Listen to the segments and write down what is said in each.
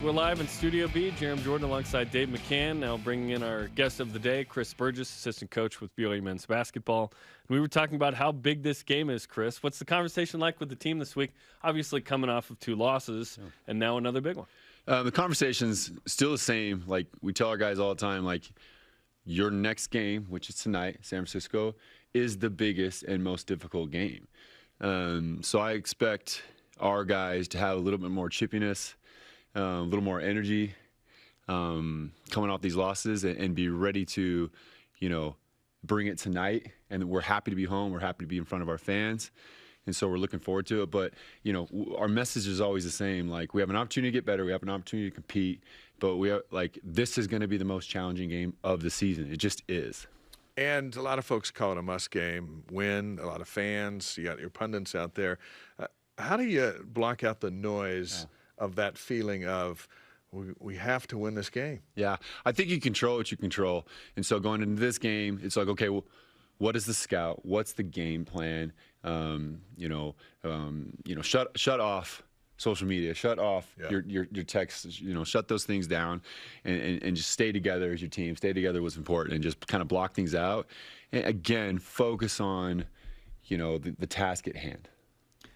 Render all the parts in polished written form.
We're live in Studio B. Jarom Jordan alongside Dave McCann. Now bringing in our guest of the day, Chris Burgess, assistant coach with BYU Men's Basketball. And we were talking about how big this game is, Chris. What's the conversation like with the team this week? Obviously coming off of 2 losses and now another big one. The conversation's still the same. Like we tell our guys all the time, like your next game, which is tonight, San Francisco, is the biggest and most difficult game. So I expect our guys to have a little bit more chippiness, a little more energy coming off these losses and be ready to, bring it tonight. And we're happy to be home. We're happy to be in front of our fans. And so we're looking forward to it. But, our message is always the same. Like, we have an opportunity to get better. We have an opportunity to compete. But this is going to be the most challenging game of the season. It just is. And a lot of folks call it a must game win. A lot of fans. You got your pundits out there. How do you block out the noise of that feeling of we have to win this game? Yeah, I think you control what you control. And so going into this game, it's like, okay, well, what is the scout? What's the game plan? Shut off social media, shut off your texts, shut those things down and just stay together as your team. Stay together was important and just kind of block things out. And again, focus on, the task at hand.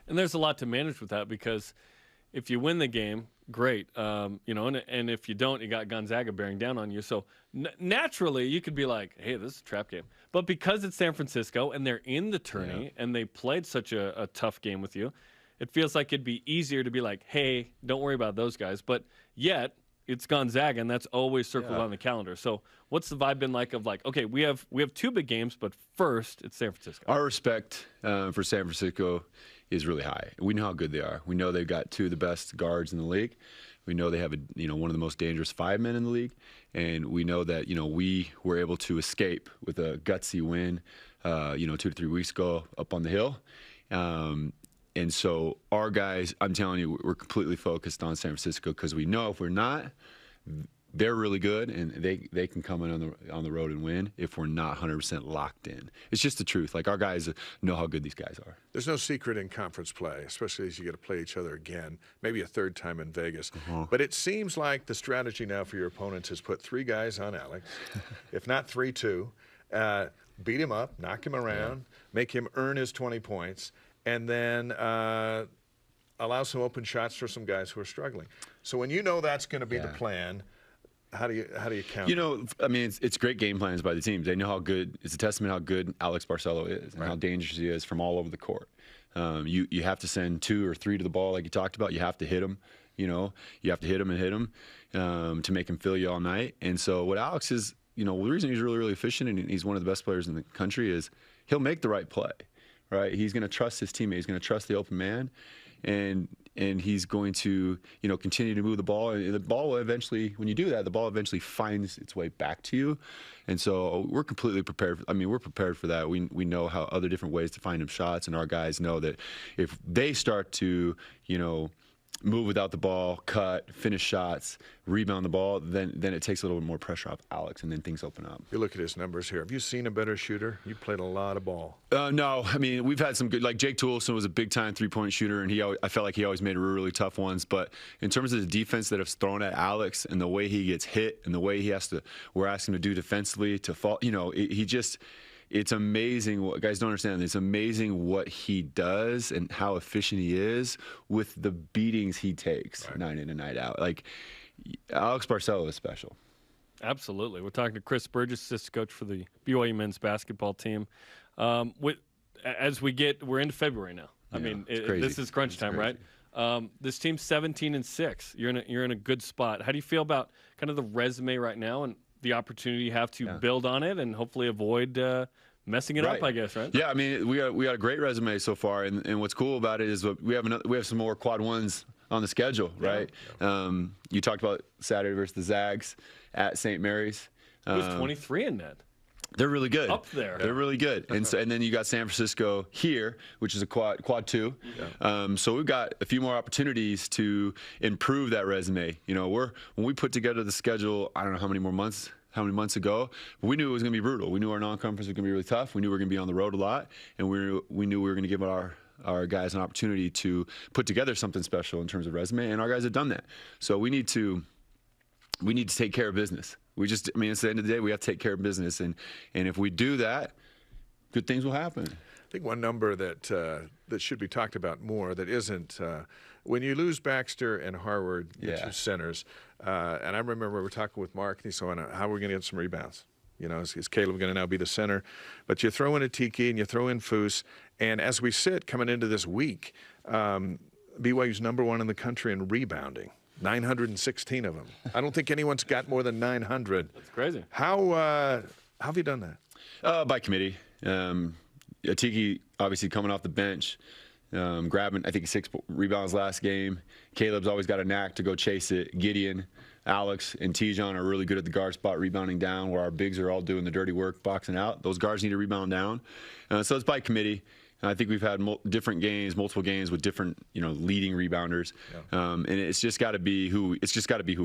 And there's a lot to manage with that because if you win the game, great. And if you don't, you got Gonzaga bearing down on you. So naturally, you could be like, hey, this is a trap game. But because it's San Francisco and they're in the tourney and they played such a tough game with you, it feels like it'd be easier to be like, hey, don't worry about those guys. But yet, it's Gonzaga, and that's always circled on the calendar. So what's the vibe been like of like, okay, we have 2 big games, but first it's San Francisco? Our respect for San Francisco is really high. We know how good they are. We know they've got 2 of the best guards in the league. We know they have one of the most dangerous 5 men in the league, and we know that we were able to escape with a gutsy win 2 to 3 weeks ago up on the hill. And so our guys, I'm telling you, we're completely focused on San Francisco because we know if we're not, they're really good and they can come in on the road and win if we're not 100% locked in. It's just the truth. Like, our guys know how good these guys are. There's no secret in conference play, especially as you get to play each other again, maybe a 3rd time in Vegas. But it seems like the strategy now for your opponents is put 3 guys on Alex, if not 3-2, beat him up, knock him around, make him earn his 20 points, and then allow some open shots for some guys who are struggling. So when that's going to be the plan, how do you count? It's great game plans by the teams. They know how good. It's a testament how good Alex Barcello is and how dangerous he is from all over the court. You have to send 2 or 3 to the ball, like you talked about. You have to hit him. You have to hit him and hit him to make him feel you all night. And so what Alex is, the reason he's really, really efficient and he's one of the best players in the country is he'll make the right play. Right, he's going to trust his teammate. He's going to trust the open man, and he's going to continue to move the ball. And the ball will eventually, when you do that, the ball eventually finds its way back to you. And so we're completely prepared. We're prepared for that. We know how other different ways to find him shots, and our guys know that if they start to move without the ball, cut, finish shots, rebound the ball, then it takes a little bit more pressure off Alex, and then things open up. You look at his numbers here. Have you seen a better shooter? You played a lot of ball. No. We've had some good, like Jake Toolson was a big-time three-point shooter, and I felt like he always made really tough ones. But in terms of the defense that is thrown at Alex and the way he gets hit and the way we're asking him to do defensively to fall, it's amazing what guys don't understand. It's amazing what he does and how efficient he is with the beatings he takes night in and night out. Like, Alex Barcello is special. Absolutely. We're talking to Chris Burgess, assistant coach for the BYU men's basketball team. We're into February now. This is crunch time, right? This team's 17-6. You're in a good spot. How do you feel about kind of the resume right now and the opportunity you have to build on it and hopefully avoid messing it up, I guess, right? Yeah, we got a great resume so far, and what's cool about it is we have some more quad ones on the schedule, right? Yeah. You talked about Saturday versus the Zags at St. Mary's. It was 23 in net. They're really good. Up there. They're really good. And then you got San Francisco here, which is a quad 2. Yeah. So we've got a few more opportunities to improve that resume. When we put together the schedule, I don't know how many months ago, but we knew it was going to be brutal. We knew our non-conference was going to be really tough. We knew we were going to be on the road a lot, and we knew we were going to give our our guys an opportunity to put together something special in terms of resume, and our guys have done that. So we need to take care of business. It's the end of the day, we have to take care of business, and if we do that, good things will happen. I think one number that should be talked about more that isn't when you lose Baxter and Harward, the two centers, and I remember we were talking with Mark, and he said, how are we going to get some rebounds? You know, is Caleb going to now be the center? But you throw in Atiki and you throw in Foose, and as we sit coming into this week, BYU's #1 in the country in rebounding. 916 of them. I don't think anyone's got more than 900. That's crazy. How have you done that? By committee. Atiki obviously coming off the bench, grabbing, I think, 6 rebounds last game. Caleb's always got a knack to go chase it. Gideon, Alex, and Tijon are really good at the guard spot, rebounding down, where our bigs are all doing the dirty work, boxing out. Those guards need to rebound down. So it's by committee. And I think we've had multiple games with different, leading rebounders, and it's just got to be who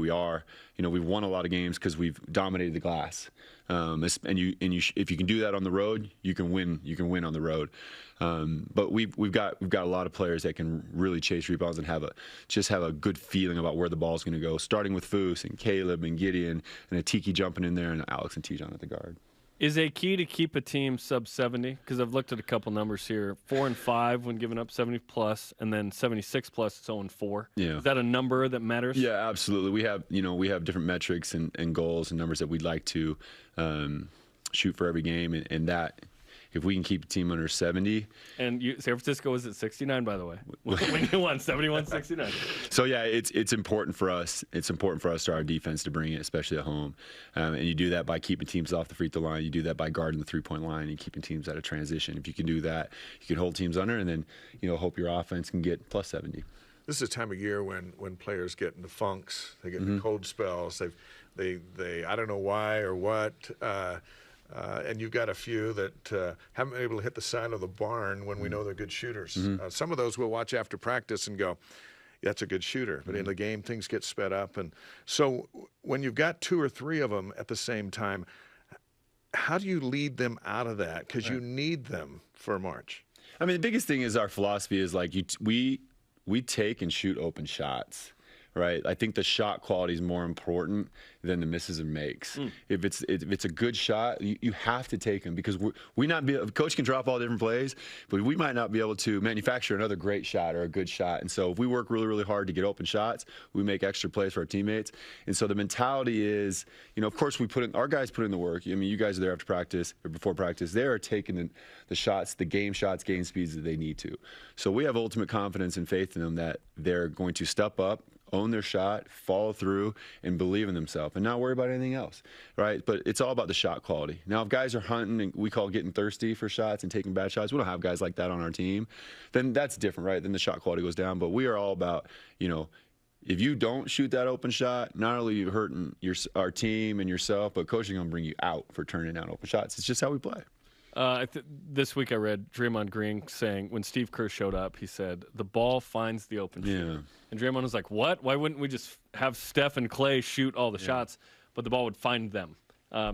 we are. We've won a lot of games because we've dominated the glass, if you can do that on the road, you can win. You can win on the road. But we've got a lot of players that can really chase rebounds and have a good feeling about where the ball's going to go. Starting with Foose and Caleb and Gideon and Atiki jumping in there, and Alex and Tijon at the guard. Is a key to keep a team sub 70? Because I've looked at a couple numbers here: 4 and 5 when giving up 70 plus, and then 76 plus. It's 0 and 4. Yeah, is that a number that matters? Yeah, absolutely. We have different metrics and goals and numbers that we'd like to shoot for every game, and that. If we can keep a team under 70. And San Francisco was at 69, by the way. When you won 71-69. So, yeah, it's important for us. It's important for us to our defense to bring it, especially at home. And you do that by keeping teams off the free throw line. You do that by guarding the three-point line and keeping teams out of transition. If you can do that, you can hold teams under and then, hope your offense can get plus 70. This is a time of year when players get into funks. They get into cold spells. They I don't know why or what. And you've got a few that haven't been able to hit the side of the barn when we know they're good shooters. Some of those we'll watch after practice and go, that's a good shooter. But in the game, things get sped up. And so when you've got 2 or 3 of them at the same time, how do you lead them out of that? Because you need them for March. I mean, the biggest thing is our philosophy is like we take and shoot open shots. Right, I think the shot quality is more important than the misses and makes. If it's a good shot, you have to take them because coach can drop all different plays, but we might not be able to manufacture another great shot or a good shot. And so if we work really, really hard to get open shots, we make extra plays for our teammates. And so the mentality is, of course, our guys put in the work. I mean, you guys are there after practice or before practice. They are taking the shots, the game speeds that they need to. So we have ultimate confidence and faith in them that they're going to step up, own their shot, follow through, and believe in themselves, and not worry about anything else, right? But it's all about the shot quality. Now, if guys are hunting, and we call getting thirsty for shots and taking bad shots, we don't have guys like that on our team, then that's different, right? Then the shot quality goes down. But we are all about, if you don't shoot that open shot, not only are you hurting our team and yourself, but coach is going to bring you out for turning down open shots. It's just how we play. This week I read Draymond Green saying when Steve Kerr showed up, he said, the ball finds the open shot. And Draymond was like, what? Why wouldn't we just have Steph and Clay shoot all the shots, but the ball would find them?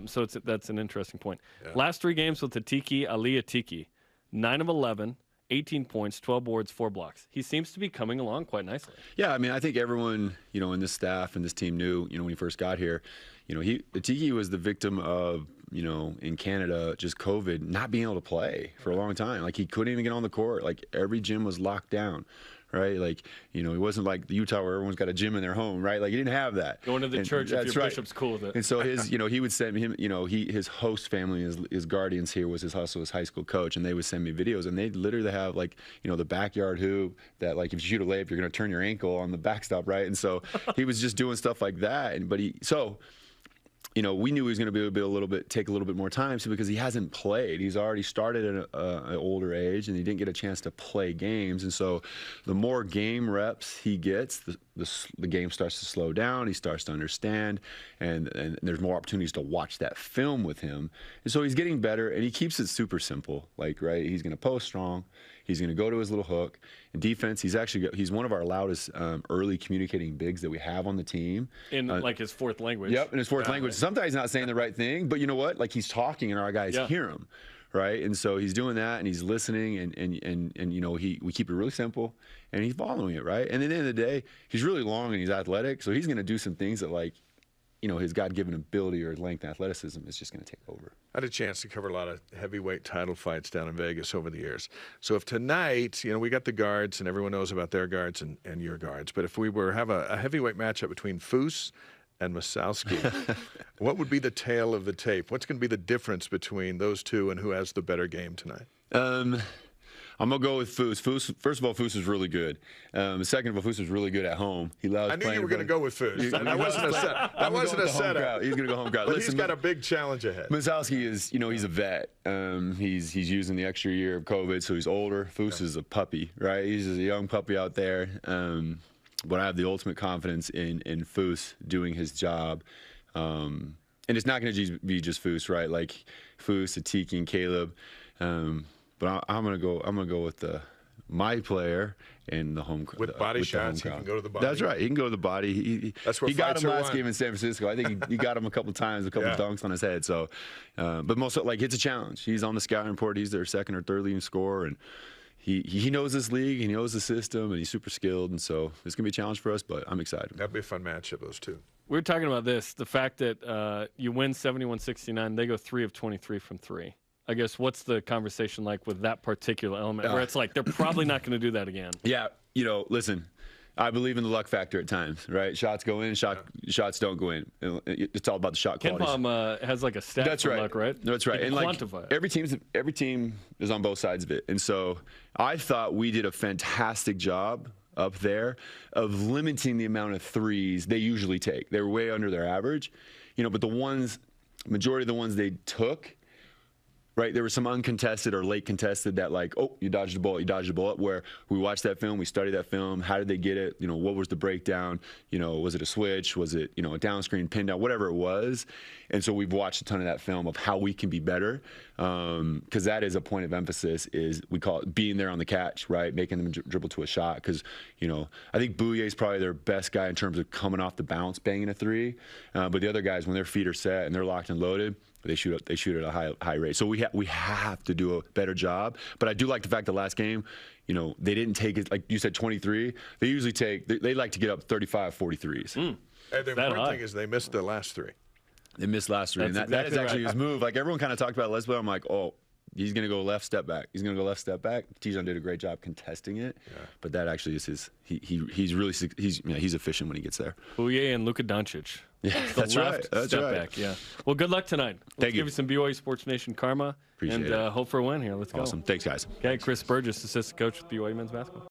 So that's an interesting point. Yeah. Last 3 games with Atiki, 9 of 11, 18 points, 12 boards, 4 blocks. He seems to be coming along quite nicely. Yeah, I mean, I think everyone, in this staff and this team knew, when he first got here, Atiki was the victim of, in Canada, just COVID, not being able to play for a long time. Like, he couldn't even get on the court. Like, every gym was locked down, right? Like, it wasn't like Utah where everyone's got a gym in their home, right? Like, he didn't have that. Going to the church if your bishop's cool with it. And so he would send him, his host family, his guardians here was his high school coach, and they would send me videos, and they'd literally have, like, the backyard hoop that, like, if you shoot a layup, you're going to turn your ankle on the backstop, right? And so he was just doing stuff like that. We knew he was going to be able to take a little bit more time, because he hasn't played. He's already started at an older age, and he didn't get a chance to play games. And so the more game reps he gets, the game starts to slow down. He starts to understand, and there's more opportunities to watch that film with him. And so he's getting better, and he keeps it super simple. Like, right, he's going to post strong. He's going to go to his little hook. In defense, he's one of our loudest early communicating bigs that we have on the team. In like his 4th language. Yep, in his 4th language. Sometimes he's not saying the right thing, but you know what? Like, he's talking and our guys hear him. right? And so he's doing that, and he's listening, and you know, we keep it really simple, and he's following it, right? And at the end of the day, he's really long and he's athletic, so he's going to do some things that, like, you know, his God-given ability or length and athleticism is just going to take over. I had a chance to cover a lot of heavyweight title fights down in Vegas over the years. So if tonight, you know, we got the guards, and everyone knows about their guards and your guards, but if we were have a heavyweight matchup between Foose and Masowski, what would be the tale of the tape? What's going to be the difference between those two, and who has the better game tonight? I'm going to go with Foose. First of all, Foose is really good. Second of all, Foose is really good at home. He loves I knew you were going to go with Foose. That wasn't a setup. He's going to go home crowd. But Listen, he's got a big challenge ahead. Masowski is, you know, he's a vet. He's using the extra year of COVID, so he's older. Foose is a puppy, right? He's just a young puppy out there. But I have the ultimate confidence in Foose doing his job. And it's not going to be just Foose, right? Like Foose, Atiki, and Caleb. But I'm gonna go with my player and the home crowd. With body shots, he can go to the body. That's right. He can go to the body. He got him last game in San Francisco. I think he got him a couple times, a couple dunks on his head. So, but most like it's a challenge. He's on the scouting report. He's their second or third leading scorer, and he knows this league. He knows the system, and he's super skilled. And so it's gonna be a challenge for us. But I'm excited. That'd be a fun matchup, those two. We were talking about this, the fact that you win 71-69, they go 3 of 23 from 3. I guess what's the conversation like with that particular element where it's like they're probably not going to do that again? Yeah, you know, listen, I believe in the luck factor at times, right? Shots go in, shots don't go in. It's all about the shot quality. KenPom has like a stat for luck, right? That's right. And like quantify it. every team is on both sides of it. And so I thought we did a fantastic job up there of limiting the amount of threes they usually take. They were way under their average, you know, but majority of the ones they took, right, there was some uncontested or late contested that, like, oh, you dodged the ball, where we watched that film, we studied that film, how did they get it, you know, what was the breakdown, you know, was it a switch, was it, you know, a down screen, pin down, whatever it was. And so we've watched a ton of that film of how we can be better, because that is a point of emphasis, is we call it being there on the catch, right, making them dribble to a shot, because, you know, I think Bouye is probably their best guy in terms of coming off the bounce, banging a three, but the other guys, when their feet are set and they're locked and loaded, they shoot at a high rate. So we have to do a better job. But I do like the fact that last game, you know, they didn't take it, like you said, 23. They usually they like to get up 35, 43s. And the important thing is they missed the last 3. They missed last 3. And that is actually his move. Like, everyone kind of talked about Les, but I'm like, oh, he's going to go left, step back. He's going to go left, step back. Tijon did a great job contesting it. Yeah. But that actually is his, he's efficient when he gets there. Bouye and Luka Doncic. Yeah, that's right. That's step right. back, yeah. Well, good luck tonight. Let's give you some BYU Sports Nation karma. Appreciate it. And hope for a win here. Let's go. Awesome. Thanks, guys. Okay, Chris Burgess, assistant coach with BYU men's basketball.